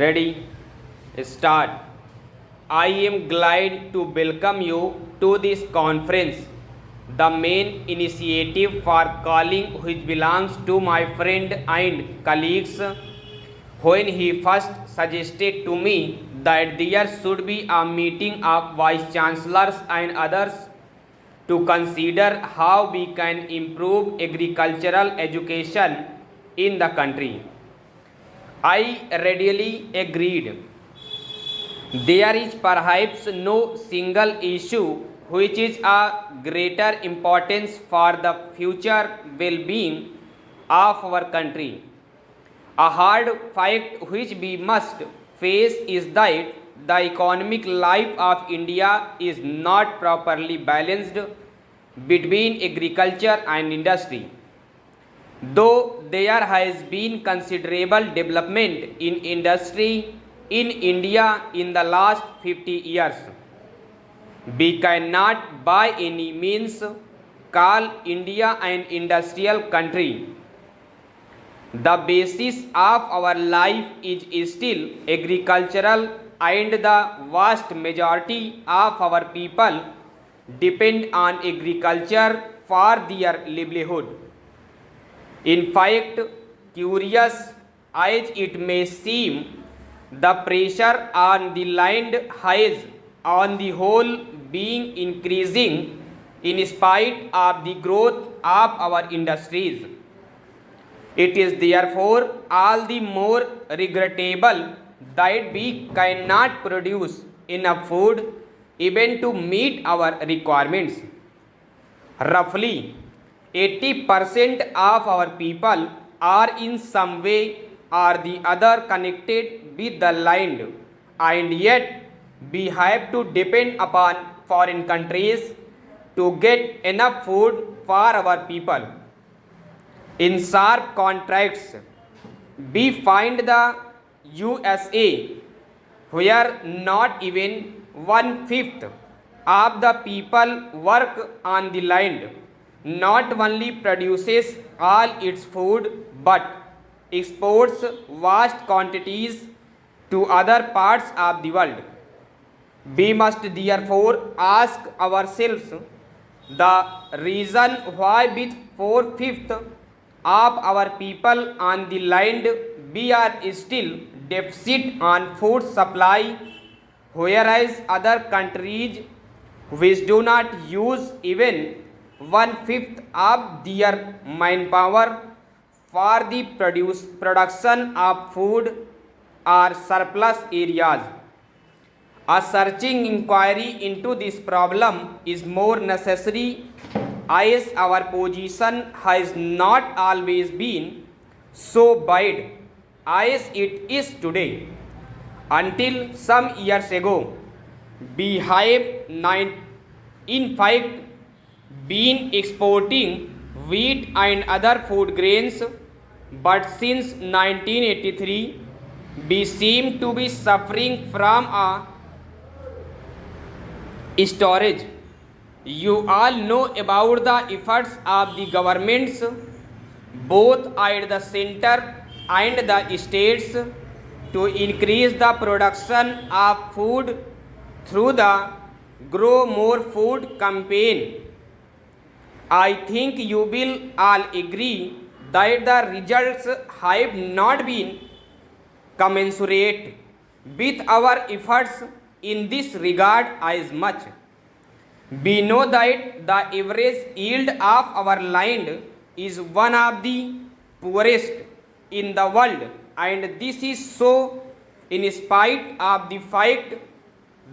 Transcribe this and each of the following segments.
Ready? Start. I am glad to welcome you to this conference. The main initiative for calling which belongs to my friend and colleagues when he first suggested to me that there should be a meeting of vice chancellors and others to consider how we can improve agricultural education in the country. I readily agreed. There is perhaps no single issue which is a greater importance for the future well-being of our country. A hard fact which we must face is that the economic life of India is not properly balanced between agriculture and industry. Though there has been considerable development in industry in India in the last 50 years, we cannot by any means call India an industrial country. The basis of our life is still agricultural, and the vast majority of our people depend on agriculture for their livelihood. In fact, curious as it may seem, the pressure on the land has on the whole been increasing in spite of the growth of our industries. It is therefore all the more regrettable that we cannot produce enough food even to meet our requirements. Roughly 80% of our people are in some way or the other connected with the land, and yet we have to depend upon foreign countries to get enough food for our people. In sharp contrast, we find the USA, where not even one-fifth of the people work on the land, not only produces all its food but exports vast quantities to other parts of the world. We must therefore ask ourselves the reason why with four-fifths of our people on the land we are still deficit on food supply, whereas other countries which do not use even one-fifth of their manpower for the production of food or surplus areas. A searching inquiry into this problem is more necessary as our position has not always been so bad as it is today. Until some years ago, we have in fact been exporting wheat and other food grains, but since 1983 we seem to be suffering from a storage. You all know about the efforts of the governments, both at the center and the states, to increase the production of food through the Grow More Food campaign. I think you will all agree that the results have not been commensurate with our efforts in this regard as much. We know that the average yield of our land is one of the poorest in the world, and this is so in spite of the fact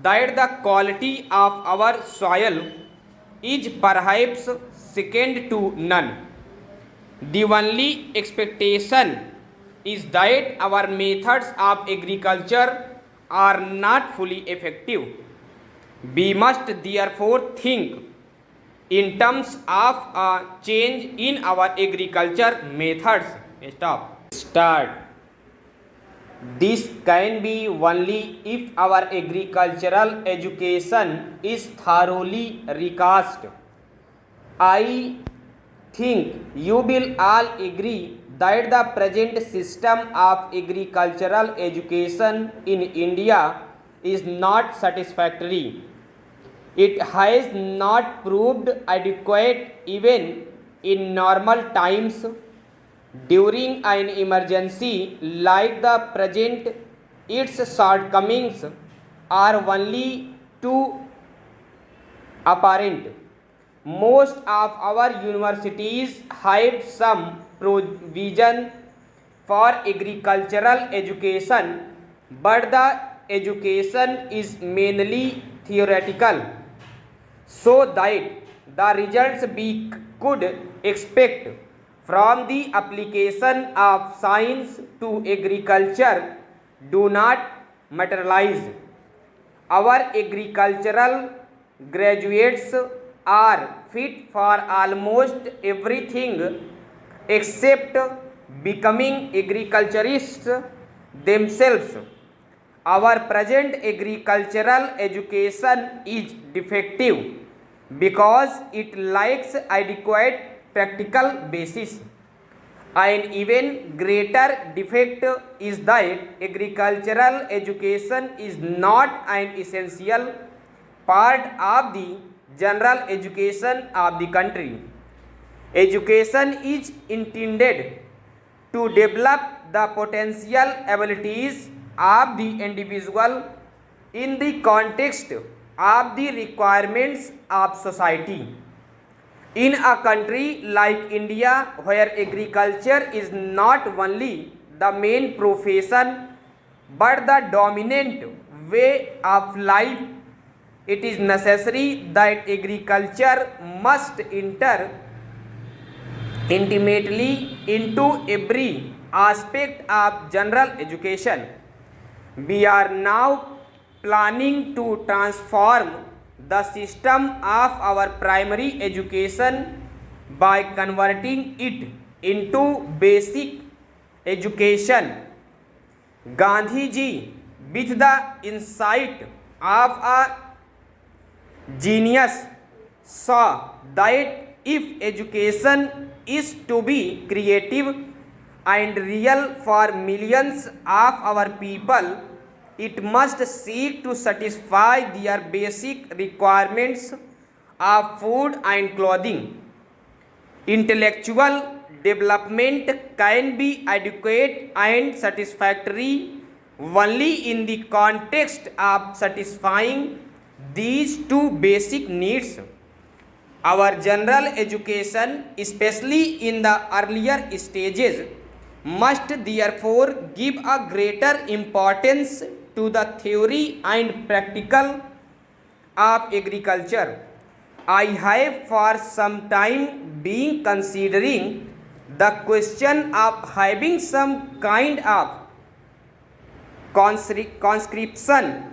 that the quality of our soil is perhaps second to none. The only expectation is that our methods of agriculture are not fully effective. We must therefore think in terms of a change in our agriculture methods. Start. This can be only if our agricultural education is thoroughly recast. I think you will all agree that the present system of agricultural education in India is not satisfactory. It has not proved adequate even in normal times. During an emergency like the present, its shortcomings are only too apparent. Most of our universities have some provision for agricultural education, but the education is mainly theoretical, so that the results we could expect from the application of science to agriculture do not materialize. Our agricultural graduates are fit for almost everything except becoming agriculturists themselves. Our present agricultural education is defective because it lacks adequate practical basis. An even greater defect is that agricultural education is not an essential part of the general education of the country. Education is intended to develop the potential abilities of the individual in the context of the requirements of society. In a country like India, where agriculture is not only the main profession but the dominant way of life, it is necessary that agriculture must enter intimately into every aspect of general education. We are now planning to transform the system of our primary education by converting it into basic education. Gandhi ji, with the insight of a genius, saw that if education is to be creative and real for millions of our people, it must seek to satisfy their basic requirements of food and clothing. Intellectual development can be adequate and satisfactory only in the context of satisfying these two basic needs. Our general education, especially in the earlier stages, must therefore give a greater importance to the theory and practical of agriculture. I have for some time been considering the question of having some kind of conscription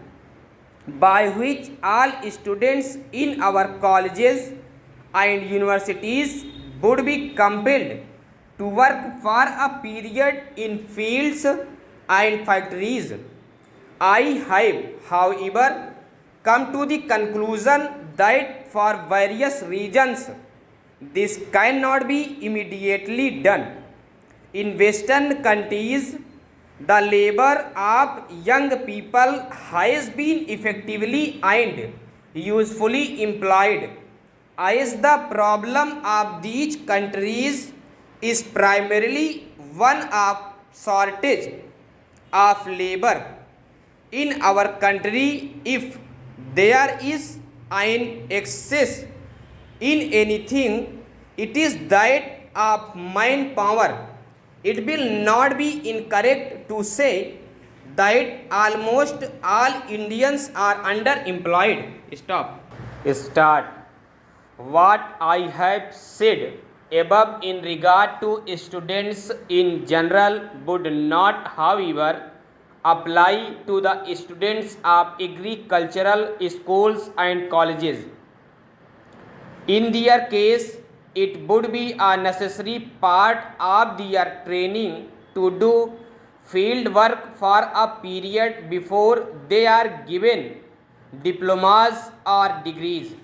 by which all students in our colleges and universities would be compelled to work for a period in fields and factories. I have, however, come to the conclusion that for various reasons this cannot be immediately done. In Western countries, the labor of young people has been effectively and usefully employed, as the problem of these countries is primarily one of shortage of labor. In our country, if there is an excess in anything, it is that of manpower. It will not be incorrect to say that almost all Indians are underemployed. Stop. Start. What I have said above in regard to students in general would not, however, apply to the students of agricultural schools and colleges. In their case, it would be a necessary part of their training to do field work for a period before they are given diplomas or degrees.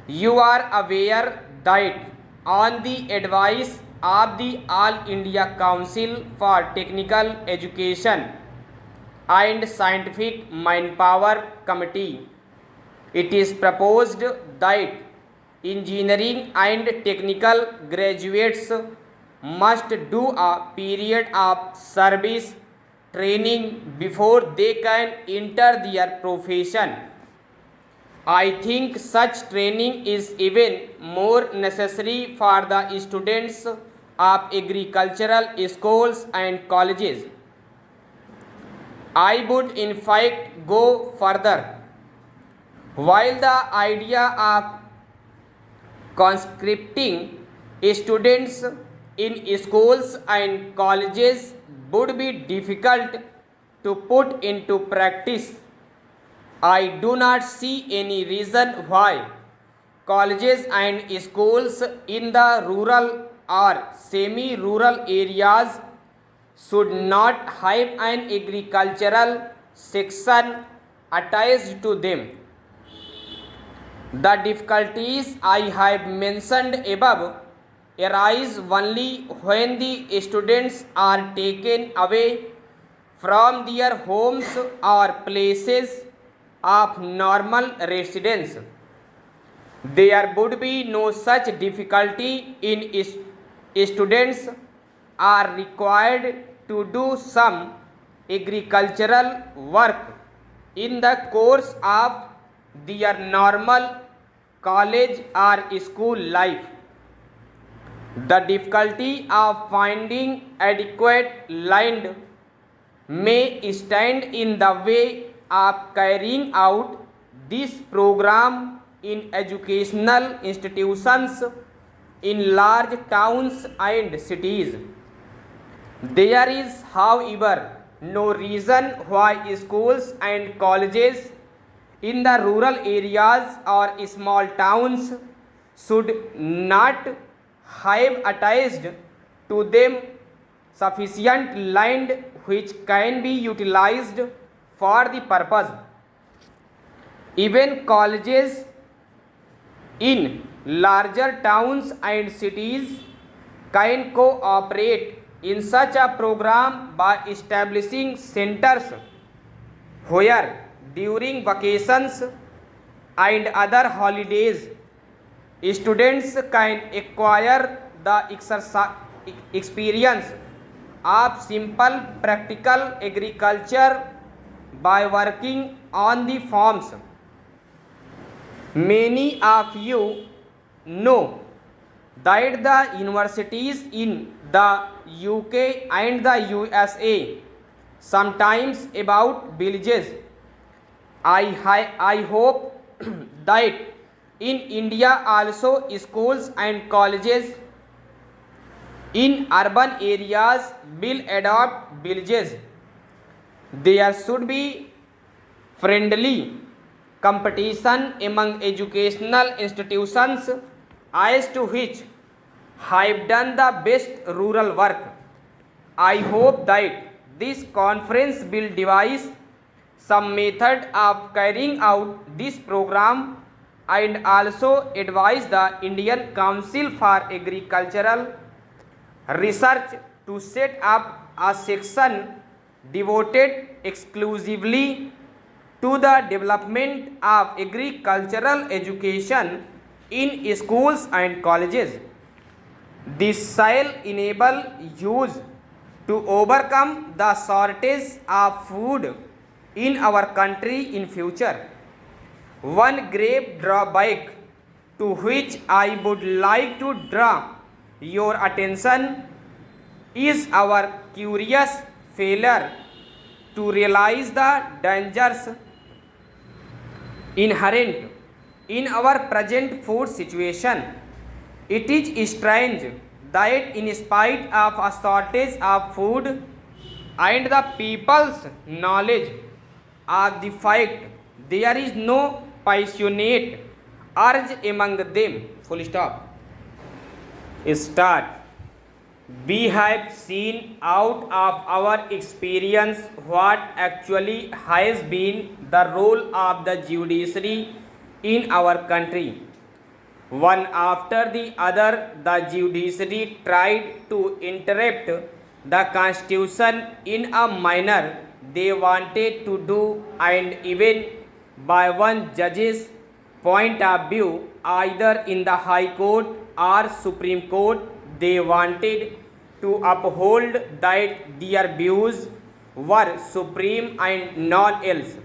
You are aware that on the advice of the All India Council for Technical Education and Scientific Manpower Committee, it is proposed that engineering and technical graduates must do a period of service training before they can enter their profession. I think such training is even more necessary for the students of agricultural schools and colleges. I would in fact go further. While the idea of conscripting students in schools and colleges would be difficult to put into practice, I do not see any reason why colleges and schools in the rural or semi-rural areas should not have an agricultural section attached to them. The difficulties I have mentioned above arise only when the students are taken away from their homes or places of normal residence. There would be no such difficulty in students are required to do some agricultural work in the course of their normal college or school life. The difficulty of finding adequate land may stand in the way of carrying out this program in educational institutions in large towns and cities. There is, however, no reason why schools and colleges in the rural areas or small towns should not have attached to them sufficient land which can be utilized for the purpose. Even colleges in larger towns and cities can cooperate in such a program by establishing centers where during vacations and other holidays students can acquire the experience of simple practical agriculture by working on the farms. Many of you know that the universities in the UK and the USA sometimes about villages. I hope that in India also schools and colleges in urban areas will adopt villages. There should be friendly competition among educational institutions as to which have done the best rural work. I hope that this conference will devise some method of carrying out this program and also advise the Indian Council for Agricultural Research to set up a section devoted exclusively to the development of agricultural education in schools and colleges. This shall enable youth to overcome the shortage of food in our country in future. One grave drawback to which I would like to draw your attention is our curious failure to realize the dangers inherent in our present food situation. It is strange that in spite of a shortage of food and the people's knowledge of the fact, there is no passionate urge among them. Full stop. Start. We have seen out of our experience what actually has been the role of the judiciary in our country. One after the other, the judiciary tried to interrupt the constitution in a manner they wanted to do, and even by one judge's point of view, either in the High Court or Supreme Court, they wanted to uphold that their views were supreme and none else.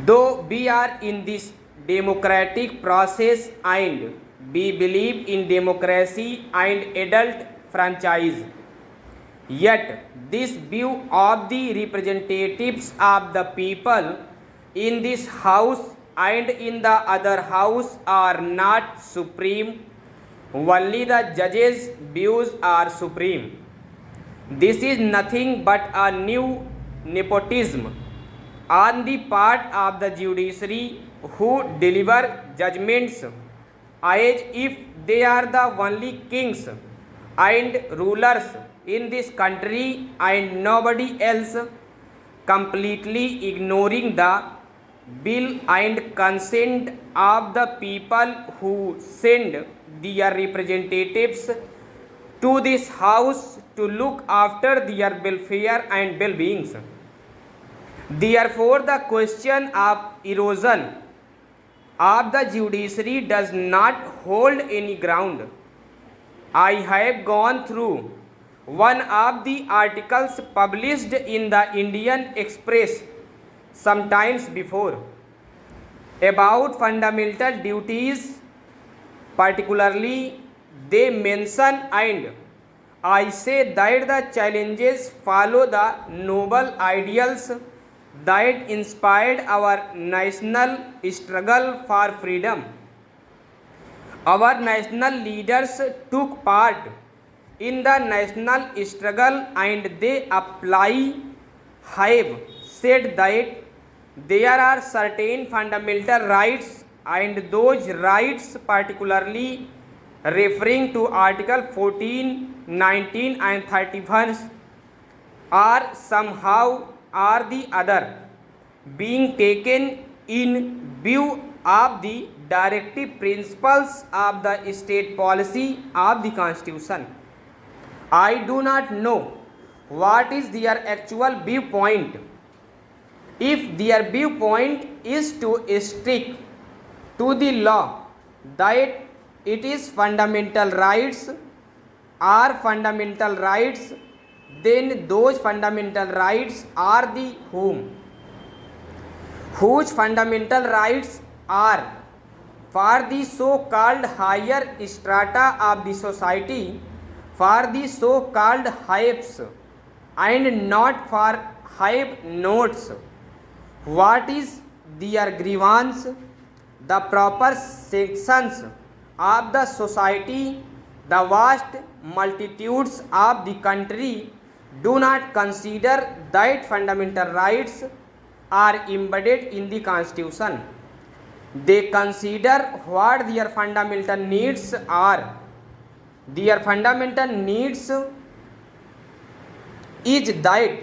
Though we are in this democratic process and we believe in democracy and adult franchise, yet this view of the representatives of the people in this house and in the other house are not supreme. Only the judges' views are supreme. This is nothing but a new nepotism on the part of the judiciary, who deliver judgments as if they are the only kings and rulers in this country and nobody else, completely ignoring the will and consent of the people who send their representatives to this house to look after their welfare and well-being. Therefore, the question of erosion of the judiciary does not hold any ground. I have gone through one of the articles published in the Indian Express sometimes before about fundamental duties. Particularly, they mention, and I say that the challenges follow the noble ideals that inspired our national struggle for freedom. Our national leaders took part in the national struggle, and they have said that there are certain fundamental rights, and those rights, particularly referring to Article 14, 19 and 31, are somehow or the other being taken in view of the directive principles of the state policy of the Constitution. I do not know what is their actual viewpoint. If their viewpoint is to stick to the law that it is fundamental rights are fundamental rights, then those fundamental rights are the whose fundamental rights are for the so-called higher strata of the society, for the so-called haves, and not for have nots. What is their grievance? The proper sections of the society, the vast multitudes of the country, do not consider that fundamental rights are embedded in the Constitution. They consider what their fundamental needs are. Their fundamental needs is that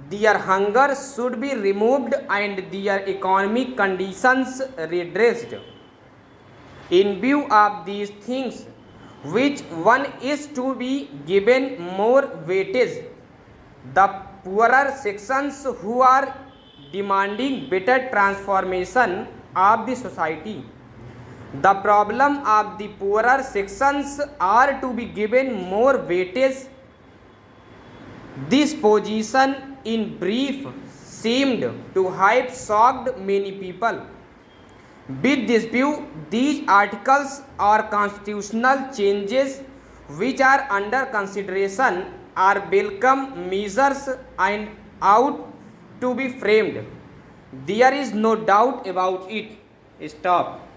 their hunger should be removed and their economic conditions redressed. In view of these things, which one is to be given more weightage? The poorer sections who are demanding better transformation of the society. The problem of the poorer sections are to be given more weightage. This position, in brief, seemed to have shocked many people. With this view, these articles or constitutional changes which are under consideration are welcome measures and ought to be framed. There is no doubt about it. Stop.